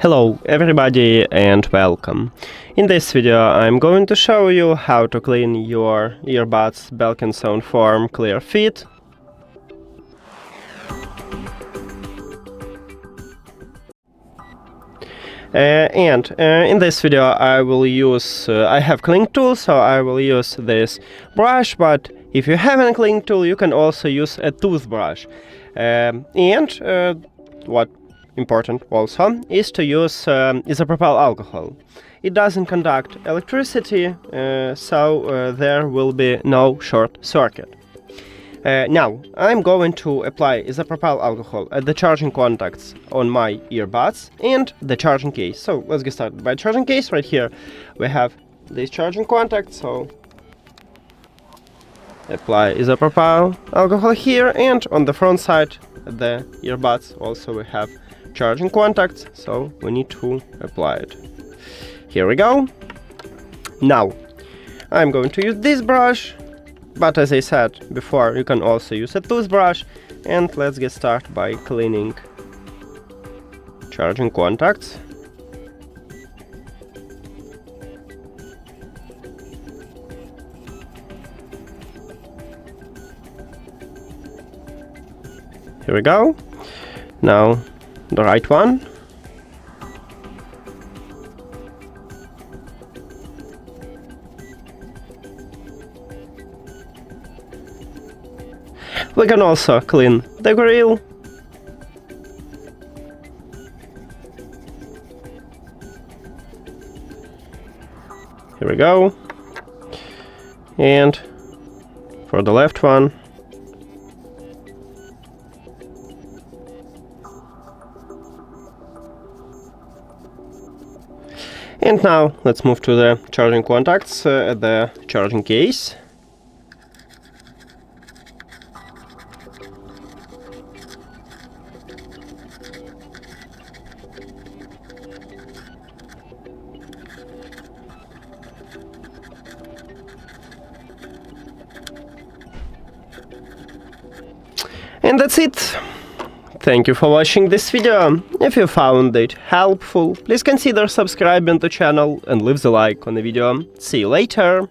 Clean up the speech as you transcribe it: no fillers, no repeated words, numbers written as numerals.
Hello everybody and welcome. In this video I'm going to show you how to clean your earbuds BELKIN SoundForm ClearFit. In this video I will use, I have cleaning tool, so I will use this brush, but if you have a cleaning tool you can also use a toothbrush. What important also is to use isopropyl alcohol. It doesn't conduct electricity, so there will be no short circuit. Now I'm going to apply isopropyl alcohol at the charging contacts on my earbuds and the charging case. So let's get started. By charging case, right here we have this charging contact, so apply isopropyl alcohol here, and on the front side the earbuds also we have charging contacts, so we need to apply it. Here we go. Now I'm going to use this brush, but as I said before, you can also use a toothbrush, and let's get started by cleaning charging contacts. Here we go. Now the right one. We can also clean the grill. Here we go. And for the left one. And now let's move to the charging contacts at the charging case. And that's it. Thank you for watching this video. If you found it helpful, please consider subscribing to the channel and leave the like on the video. See you later!